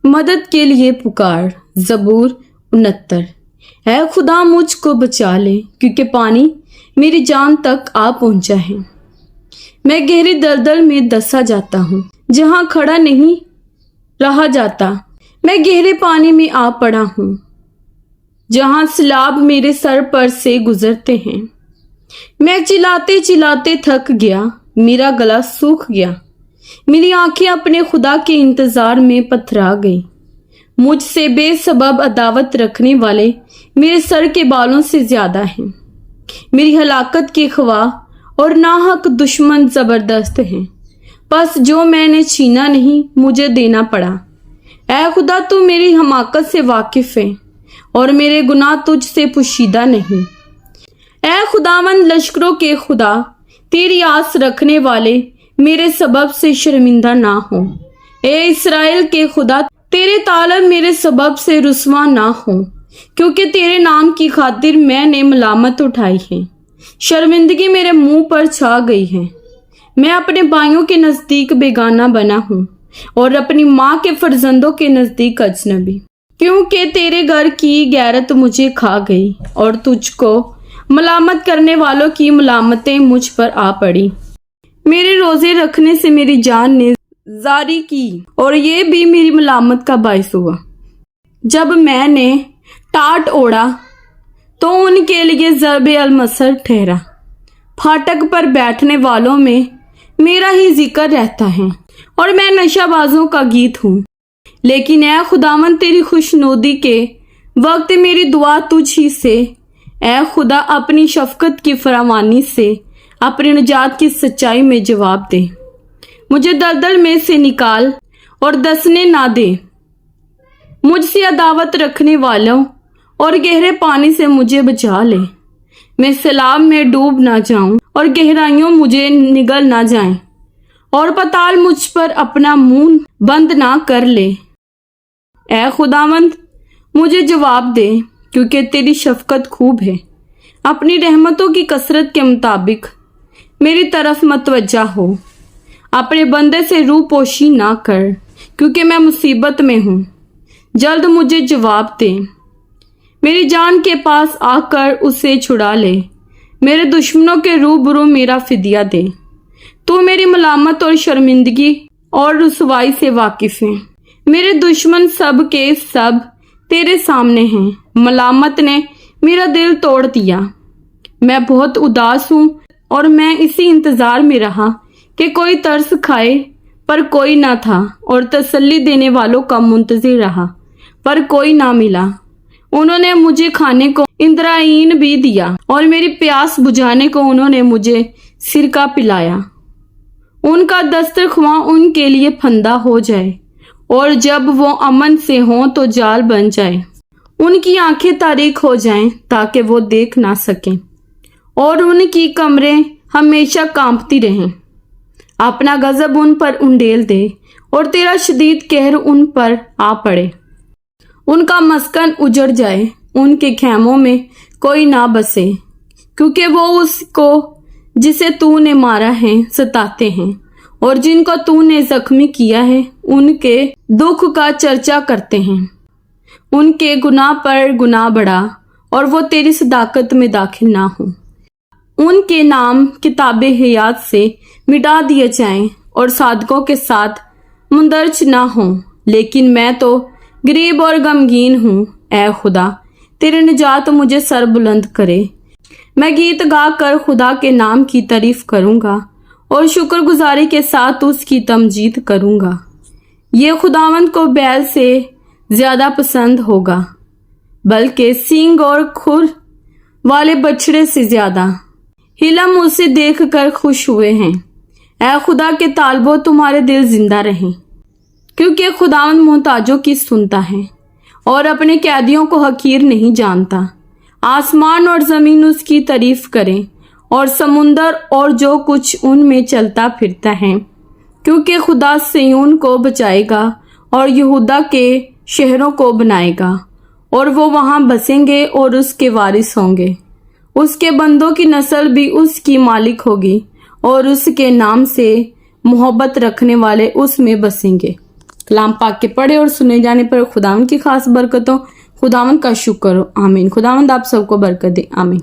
मदद के लिए पुकार। ज़बूर 69। ऐ खुदा मुझ को बचा ले, क्योंकि पानी मेरी जान तक आ पहुंचा है। मैं गहरी दलदल में दसा जाता हूँ, जहाँ खड़ा नहीं रहा जाता। मैं गहरे पानी में आ पड़ा हूँ, जहाँ सैलाब मेरे सर पर से गुजरते हैं। मैं चिल्लाते चिल्लाते थक गया, मेरा गला सूख गया। मेरी आंखें अपने खुदा के इंतजार में पथरा गई। मुझसे बेसबब अदावत रखने वाले मेरे सर के बालों से ज्यादा हैं। मेरी हलाकत के ख्वाह और नाहक दुश्मन जबरदस्त हैं। बस जो मैंने छीना नहीं, मुझे देना पड़ा। ऐ खुदा, तू मेरी हमाकत से वाकिफ है और मेरे गुनाह तुझसे पुशीदा नहीं। ऐ खुदावंद लश्करों के खुदा, तेरी आस रखने वाले मेरे सबब से शर्मिंदा ना हो। ए इस्राएल के खुदा, तेरे तालब मेरे सबब से रुस्वा ना हो, क्योंकि तेरे नाम की खातिर मैंने मलामत उठाई है। शर्मिंदगी मेरे मुंह पर छा गई है। मैं अपने भाइयों के नजदीक बेगाना बना हूँ और अपनी माँ के फर्जंदों के नजदीक अजनबी, क्योंकि तेरे घर की गैरत मुझे खा गई और तुझको मलामत करने वालों की मलामतें मुझ पर आ पड़ी। मेरे रोजे रखने से मेरी जान ने जारी की और ये भी मेरी मलामत का बायस हुआ। जब मैंने टाट ओढ़ा तो उनके लिए ज़रबे अलमसर ठहरा। फाटक पर बैठने वालों में मेरा ही जिक्र रहता है और मैं नशाबाजों का गीत हूँ। लेकिन ऐ खुदावन, तेरी खुशनुदी के वक्त मेरी दुआ तुझ ही से। ऐ खुदा, अपनी शफकत की फरावानी से अपनी निजात की सच्चाई में जवाब दे। मुझे दलदल में से निकाल और दसने ना दे। मुझसे अदावत रखने वालों और गहरे पानी से मुझे बचा ले। मैं सैलाब में डूब ना जाऊं और गहराइयों मुझे निगल ना जाएं, और पताल मुझ पर अपना मुंह बंद ना कर ले। ऐ खुदावंद, मुझे जवाब दे, क्योंकि तेरी शफकत खूब है। अपनी रहमतों की कसरत के मुताबिक मेरी तरफ मतवज्जा हो। अपने बंदे से रूपोशी ना कर, क्योंकि मैं मुसीबत में हूँ। जल्द मुझे जवाब दे। मेरी जान के पास आकर उसे छुड़ा ले। मेरे दुश्मनों के रूबरू मेरा फिदिया दे। तू मेरी मलामत और शर्मिंदगी और रुसवाई से वाकिफ है। मेरे दुश्मन सब के सब तेरे सामने हैं। मलामत ने मेरा दिल तोड़ दिया। मैं बहुत उदास हूँ और मैं इसी इंतजार में रहा कि कोई तरस खाए, पर कोई ना था, और तसल्ली देने वालों का मुंतजिर रहा, पर कोई ना मिला। उन्होंने मुझे खाने को इंद्रायीन भी दिया और मेरी प्यास बुझाने को उन्होंने मुझे सिरका पिलाया। उनका दस्तरख्वां उनके लिए फंदा हो जाए, और जब वो अमन से हों तो जाल बन जाए। उनकी आंखें तारीक हो जाएं ताकि वो देख ना सकें, और उनकी कमरें हमेशा कांपती रहें। अपना गजब उन पर उंडेल दे और तेरा शदीद कहर उन पर आ पड़े। उनका मस्कन उजड़ जाए, उनके खैमों में कोई ना बसे, क्योंकि वो उसको जिसे तूने मारा है सताते हैं, और जिनको तूने जख्मी किया है उनके दुख का चर्चा करते हैं। उनके गुनाह पर गुनाह बढ़ा और वो तेरी सदाकत में दाखिल ना हो। उनके नाम किताबे हयात से मिटा दिए जाएं और सादकों के साथ मुंदरज ना हो। लेकिन मैं तो गरीब और गमगीन हूँ। ऐ खुदा, तेरे निजात मुझे सर बुलंद करे। मैं गीत गा कर खुदा के नाम की तारीफ करूँगा और शुक्रगुजारी के साथ उसकी तमजीद करूँगा। ये खुदावंद को बैल से ज्यादा पसंद होगा, बल्कि सींग और खुर वाले बछड़े से ज्यादा। हिलम उसे देखकर खुश हुए हैं। ऐ खुदा के तालबो, तुम्हारे दिल जिंदा रहें, क्योंकि खुदावंद मोहताजों की सुनता है और अपने कैदियों को हकीर नहीं जानता। आसमान और जमीन उसकी तारीफ करें और समुंदर और जो कुछ उनमें चलता फिरता है, क्योंकि खुदा सिय्योन को बचाएगा और यहूदा के शहरों को बनाएगा, और वो वहां बसेंगे और उसके वारिस होंगे। उसके बंदों की नस्ल भी उसकी मालिक होगी और उसके नाम से मोहब्बत रखने वाले उसमें बसेंगे। کلام پاک کے پڑھے اور سنے جانے پر خداوند کی خاص برکتوں خداوند کا شکر ہو. آمین. خداوند آپ سب کو برکت دے. آمین.